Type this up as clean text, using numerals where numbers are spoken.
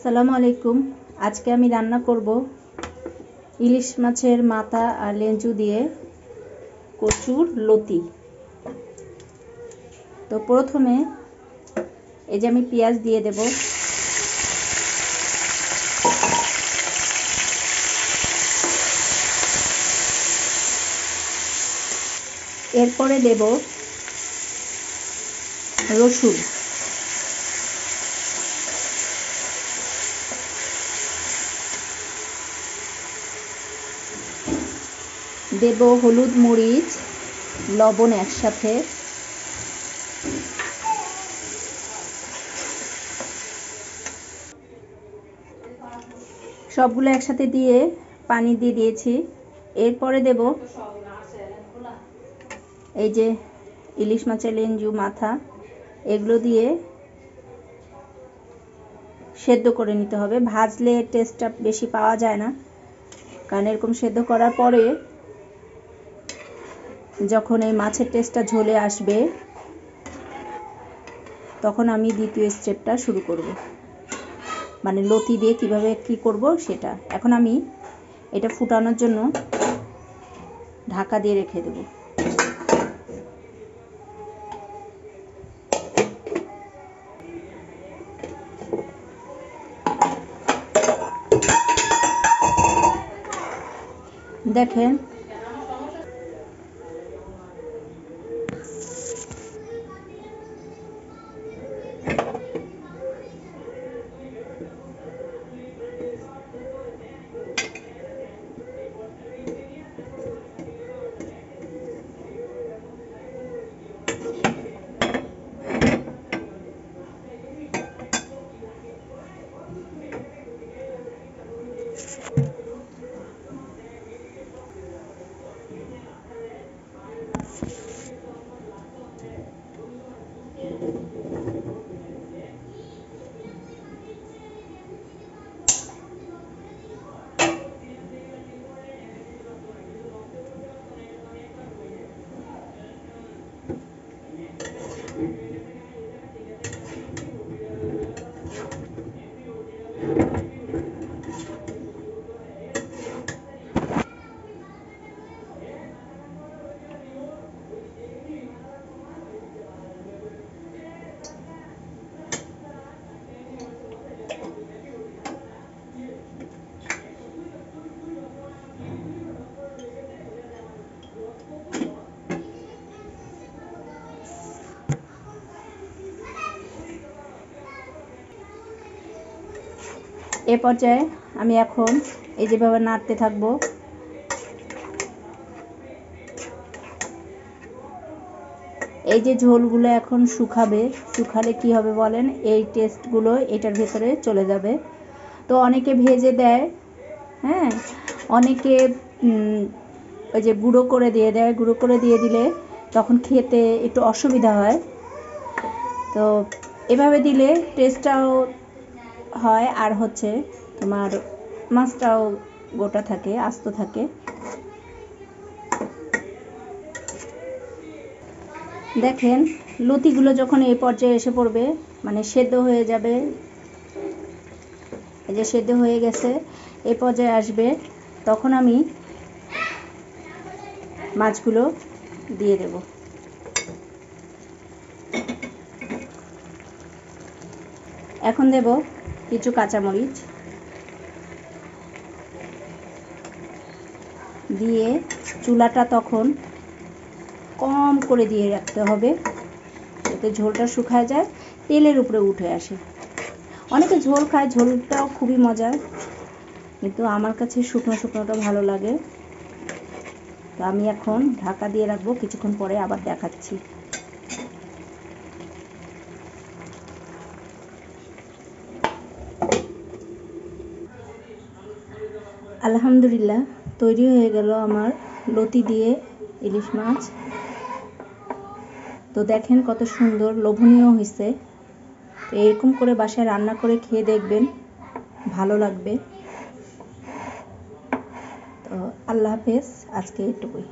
আসসালামু আলাইকুম। আজকে আমি রান্না করব ইলিশ মাছের মাথা আর লেঞ্জু দিয়ে কচুর লতি। তো প্রথমে এই যে আমি পেঁয়াজ দিয়ে দেব, এরপরে দেব রসুন, দেব হলুদ মরিচ লবণ একসাথে, সবগুলো একসাথে দিয়ে পানি দিয়ে দিয়েছি। এরপরে দেব এই যে ইলিশ মাছের লেঞ্জু মাথা, এগুলো দিয়ে সেদ্ধ করে নিতে হবে। ভাজলে টেস্টটা বেশি পাওয়া যায় না, কারণ এরকম সেদ্ধ করার পরে যখন এই মাছের টেস্টটা ঝোলে আসবে তখন আমি দ্বিতীয় স্টেপটা শুরু করব, মানে লতি দিয়ে কিভাবে কি করব সেটা। এখন আমি এটা ফুটানোর জন্য ঢাকা দিয়ে রেখে দেব। দেখেন এ পর্যায়ে আমি এখন এই যেভাবে নাড়তে থাকবো। এই যে ঝোলগুলো এখন শুকাবে, শুকালে কি হবে বলেন, এই টেস্টগুলো এটার ভেতরে চলে যাবে। তো অনেকে ভেজে দেয়, হ্যাঁ, অনেকে ওই যে গুঁড়ো করে দিয়ে দেয়, গুঁড়ো করে দিয়ে দিলে তখন খেতে একটু অসুবিধা হয়। তো এভাবে দিলে টেস্টটাও হয়, আর হচ্ছে তোমার মাছটাও গোটা থাকে, আস্ত থাকে। দেখেন লতিগুলো যখন এই পর্যায়ে এসে পড়বে, মানে সেদ্ধ হয়ে যাবে, এই যে সেদ্ধ হয়ে গেছে, এই পর্যায়ে আসবে, তখন আমি মাছগুলো দিয়ে দেব। এখন দেব কিছু কাঁচামরিচ, দিয়ে চুলাটা তখন কম করে দিয়ে রাখতে হবে, যাতে ঝোলটা শুকায় যায়, তেলের উপরে উঠে আসে। অনেকে ঝোল খায়, ঝোলটাও খুবই মজার, কিন্তু আমার কাছে শুকনো শুকনোটা ভালো লাগে। তো আমি এখন ঢাকা দিয়ে রাখবো, কিছুক্ষণ পরে আবার দেখাচ্ছি। আলহামদুলিল্লাহ, তৈরি হয়ে গেল আমার লতি দিয়ে ইলিশ মাছ। তো দেখেন কত সুন্দর, লোভনীয় হয়েছে। তো এরকম করে বাসায় রান্না করে খেয়ে দেখবেন, ভালো লাগবে। তো আল্লাহ হাফেজ, আজকে এটুকুই।